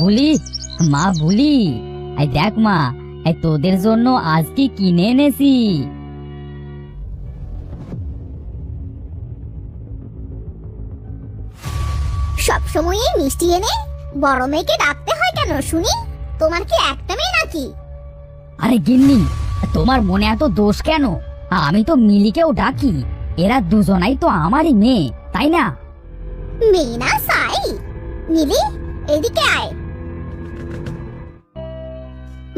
বুলি, মা বুলি, এই দেখ মা, এই তোদের জন্য আজ কি কিনে এনেছি। সবসময় এই মিষ্টি এনে বড় মেয়েকে ডাকতে হয় কেন শুনি? তোমার কি একটা মেয়ে নাকি? আরে গিন্নি, তোমার মনে এত দোষ কেন? আমি তো মিলিকেও ডাকি, এরা দুজনাই তো আমারই মেয়ে, তাই না? মেয়ে না সাই। মিলি, এদিকে আয়।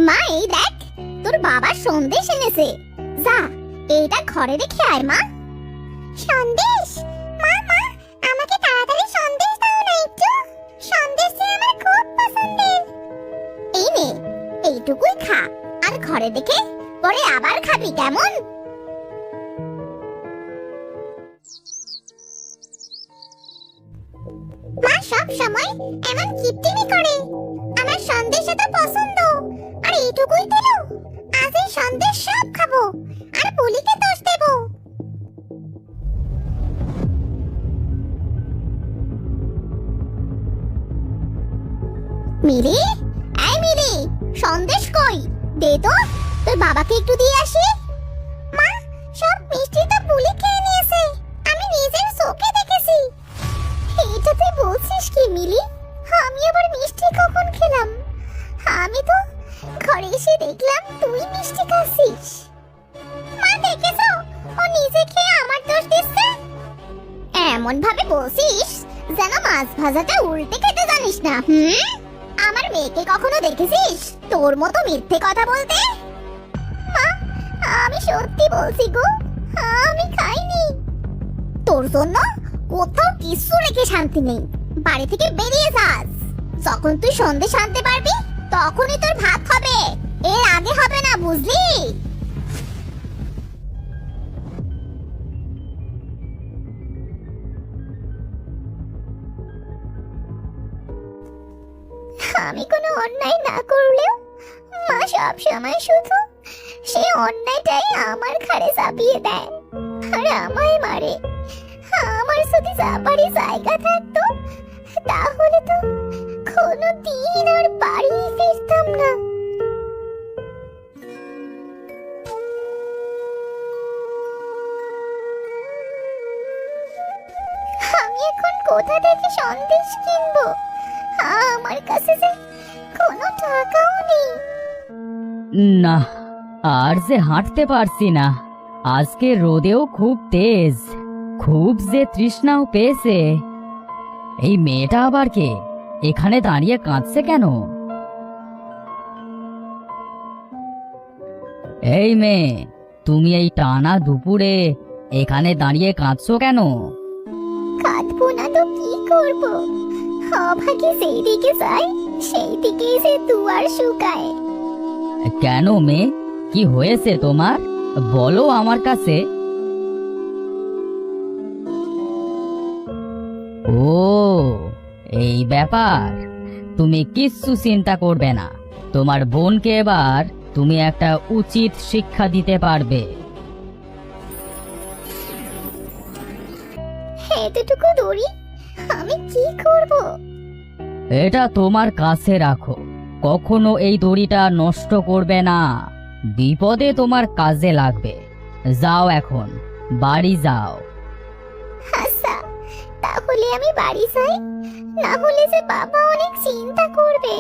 মা, এই দেখ, তোর বাবা সন্দেশ এনেছে। যা, এইটা ঘরে রেখে আয় মা। সন্দেশ? মা মা, আমাকে তাড়াতাড়ি সন্দেশ দাও না একটু। সন্দেশ যে আমার খুব পছন্দের। এই নে, এইটুকুই খা, আর ঘরে দেখে পরে আবার খাবি, কেমন? মা সব সময় এমন কিপটিমি করে। আমার সন্দেশ এত পছন্দ, আর এইটুকুই দিল। আজ এই সন্দেশ সব খাবো, আর বলিকে দোষ দেব। মিলি, এই মিলি, সন্দেশ কই? দে তো, তোর বাবাকে একটু দিয়ে আসি। মা, সব মিষ্টি তো বুলি খেয়ে নিয়েছে, আমি নিজের চোখে দেখেছি। এটা তুই বলছিস কি মিলি? আমি আবার মিষ্টি কখন খেলাম? আমি তো ঘরে এসে দেখলাম তুই মিষ্টি খাচ্ছিস। মা, দেখেছো, ও নিজে খেয়ে আমার দোষ দিচ্ছে। এমন ভাবে বলছিস যেন মাছ ভাজাটা উল্টে খেতে জানিস না। আমার মেয়েকে কখনো দেখেছিস তোর মতো মিথ্যে কথা বলতে? মা, আমি সত্যি বলছি গো, আমি খাইনি। তোর জন্য কোথাও কিছু রেখে শান্তি নেই। বাড়ি থেকে বেরিয়ে যাস। যখন তুই সন্দেশ আনতে পারবি তখনই তোর ভাত হবে, এর আগে হবে না, বুঝলি? আমি কোনো অন্যায় না করলেও মা সব সময় শুধু সে অন্যায়টাই আমার ঘাড়ে চাপিয়ে দেয় আর আমায় মারে। আমার যদি যাবারই জায়গা থাকতো তাহলে তো কোনো দিন আর বাড়ি ফিরতাম না। আমি এখন কোথা থেকে সন্দেশ কিনবো? আমার কাছে যে কোনো টাকাও নেই। না, আর যে হাঁটতে পারছি না। আজকে রোদেও খুব তেজ, খুব যে তৃষ্ণাও পেয়েছে। এই মেয়েটা আবার কে? এখানে দাঁড়িয়ে কাঁদছে কেন? এই মেয়ে, তুমি এই টানা দুপুরে এখানে দাঁড়িয়ে কাঁদছো কেন? কাঁদবো না তো কি করব? অভাগে সেই দিকে যাই সেই দিকেই সে দুয়ার শুকায়। কেন মেয়ে, কি হয়েছে তোমার? বলো আমার কাছে। ও, এই ব্যাপার। তুমি কিচ্ছু চিন্তা করবে না, তোমার বোনকে এবার তুমি একটা উচিত শিক্ষা দিতে পারবে। এতটুকু দড়ি আমি কি করব? এটা তোমার কাছে রাখো, কখনো এই দড়িটা নষ্ট করবে না, বিপদে তোমার কাজে লাগবে। যাও এখন, বাড়ি যাও। আচ্ছা, তাহলে আমি বাড়ি যাই, না হলে যে বাবা অনেক চিন্তা করবে।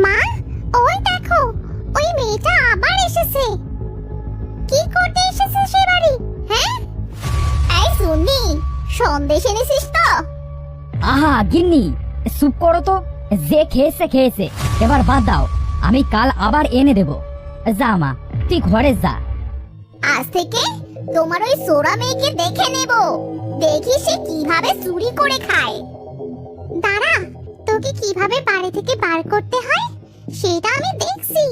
মা, ওই দেখো, ওই মেয়েটা আবার এসেছে। কি করতে এসেছে সে বাড়ি? হ্যাঁ, এই শুনি, সন্দেশ এনেছিস তো? আহা গিন্নি, চুপ করো তো। যে খেয়েছে খেয়েছে, এবার বাদ দাও, আমি কাল আবার এনে দেব। যা মা, তুই ঘরে যা। আজ থেকে তোমার ওই সোরা মেয়েকে দেখে নেব, দেখি সে কিভাবে চুরি করে খায়। দাঁড়া, তোকে কিভাবে বাড়ি থেকে বার করতে হয় সেটা আমি দেখছি।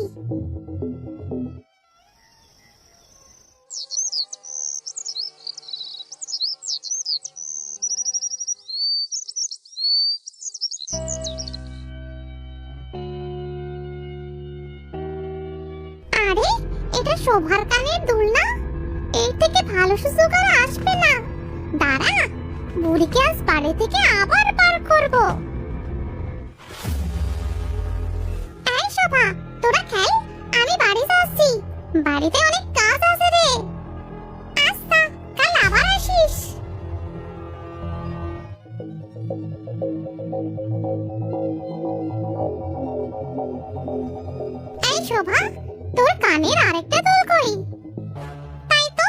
আরে এটা শোভার কানের দুল না? এর থেকে ভালো সুযোগ আর আসবে না। দাঁড়া, বুড়িকে আজ বাড়ি থেকে আবার বার করব। এই শোভা, তোরা খেল, আমি বাড়ি যাচ্ছি। বাড়িতে অনেক কাজ আছে রে। আচ্ছা, কাল আবার আসিস। এই শোভা, তোর কানের আরেকটা দুল কই? তাই তো,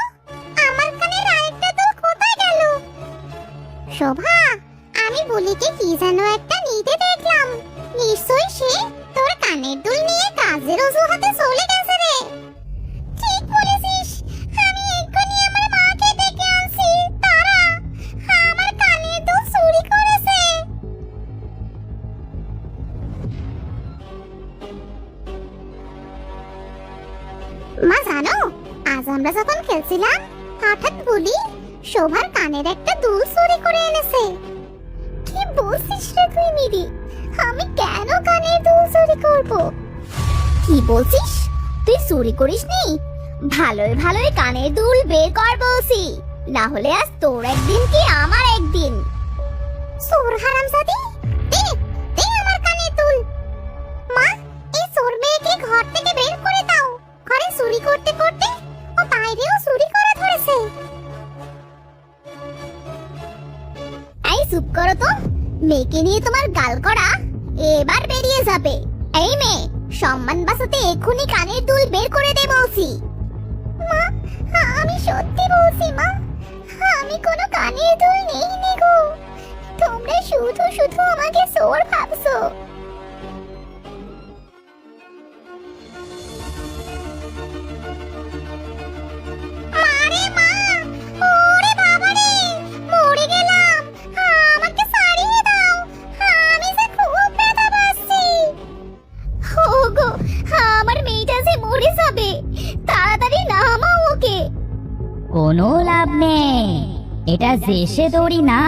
আমার কানের আরেকটা দুল কোথায় গেল? শোভা, আমি বুলিকে কি যেন একটা নিতে দেখলাম। নিশ্চয়ই সে তোর কানের দুল নিয়ে কাজের অজুহাতে চলে গেছে রে। ঠিক বলেছিস, আমি এক্ষুনি আমার মাকে ডেকে আনছি। তারা আমার কানের দুল চুরি করেছে। মা জানো, আজ আমরা যখন খেলছিলাম হঠাৎ বলি শোভার কানের একটা দুল চুরি করে এনেছে। কি বলছিস রে তুই মিরি? আমি কেন কানের দুল চুরি করব? কি বলছিস? তুই চুরি করিসনি? ভালোই ভালোই কানের দুল বের কর বলছি, না হলে আজ তোর একদিন কি আমার একদিন। চোর হারামজাদি, দে দে আমার কানের দুল। মা, এই চোর মেয়েকে ঘর থেকে বের করে দাও। ঘরে চুরি করতে করতে ও বাইরেও চুরি করে ধরেছে। এই চুপ করো তো, মেয়েকে নিয়ে তোমার গাল করা এবার বেরিয়ে যাবে। এই মেয়ে, সম্মান বাঁচাতে এক্ষুনি কানের দুল বের করে দে বলছি। মা, আমি সত্যি বলছি মা, আমি কোনো কানের দুল নেইনি গো। তোমরা শুধু শুধু আমাকে চোর ভাবছো। মারে মা, ওরে বাবা রে, মরে গেলাম। আমাকে ছাড়িয়ে দাও, আমি যে খুব ব্যথা পাচ্ছি। ওগো, আমার মেয়েটা যে মরে যাবে, তাড়াতাড়ি নামাও ওকে। কোনো লাভ নেই, এটা জেসে দড়ি না।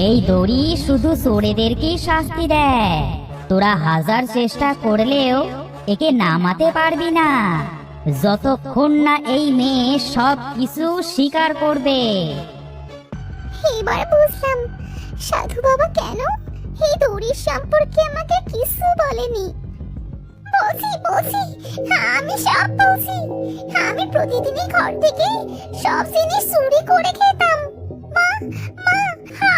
এই দড়ি শুধু চোরেদেরকেই শাস্তি দেয়। তোরা হাজার চেষ্টা করলেও একে নামাতে পারবি না, যতক্ষণ না এই মেয়ে সব কিছু স্বীকার করবে। এবার বুঝলাম সাধু বাবা কেন এই দড়ির সম্পর্কে আমাকে কিছু বলেনি। বলছি বলছি, আমি সব বলছি। আমি প্রতিদিনই ঘর থেকে সব জিনিস চুরি করে খেতাম। মা মা,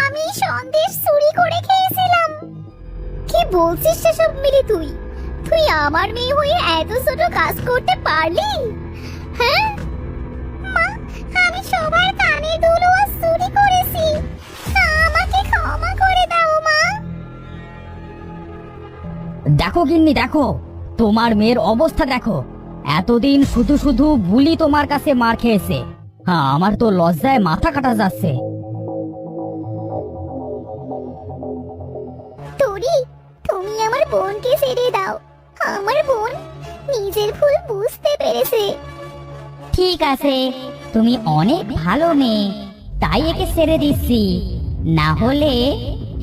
আমি সন্দেশ চুরি করে খেয়েছিলাম। কি বলছিস সেসব মিলি? তুই তুই আমার মেয়ে হয়ে এত ছোট কাজ করতে পারলি? হ্যাঁ মা, আমি সবার কানে দুল চুরি করেছি। আমাকে ক্ষমা করে দাও মা। দেখো গিন্নি, দেখো তোমার মেয়ের অবস্থা দেখো। এতদিন শুধু শুধু বুলি তোমার কাছে মার খেয়েছে। হ্যাঁ, আমার তো লজ্জায় মাথা কাটা যাচ্ছে। তোরি, তুমি আমার বোনকে ছেড়ে দাও। আমার বোন নিজের ভুল বুঝতে পেরেছে। ঠিক আছে, তুমি অনেক ভালো মেয়ে, তাই একে ছেড়ে দিচ্ছি। না হলে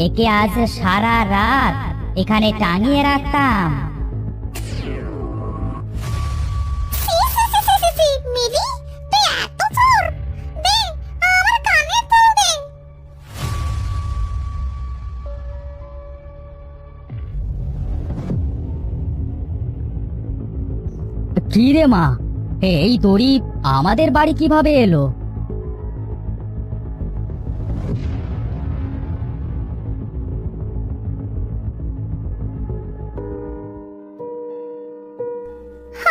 একে আজ সারা রাত এখানে টাঙিয়ে রাখতাম। মিলি, তুই এত চোর! দে আমার কানের দুল দে। কি রে মা, এই দড়ি আমাদের বাড়ি কিভাবে এলো?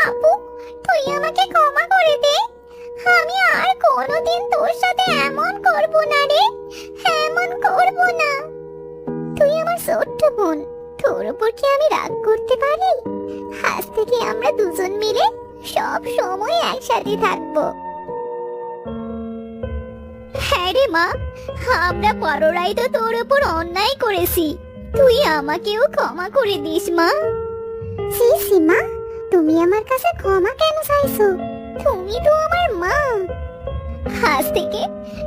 আপু, তুই আমাকে ক্ষমা করে দে। আমি আর কোনোদিন তোর সাথে এমন করব না রে, এমন করব না। তুই আমার ছোট্ট বোন, তোর উপর কি আমি রাগ করতে পারি? আজ থেকে আমরা দুজন মিলে সব সময় একসাথে থাকবো। হ্যাঁ রে মা, আমরা পররাই তো তোর উপর অন্যায় করেছি, তুই আমাকেও ক্ষমা করে দিস মা। সীমা, তুমি আমার কাছে ক্ষমা কেন চাইছো? তুমি তো আমার মা। আজ থেকে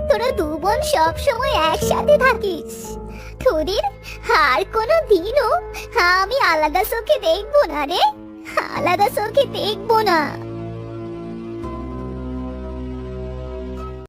তোরা দু বোন সব সময় একসাথে থাকিস। তোদের আর কোনো দিনও আমি আলাদা চোখে দেখবো না রে, আলাদা চোখে দেখবো না।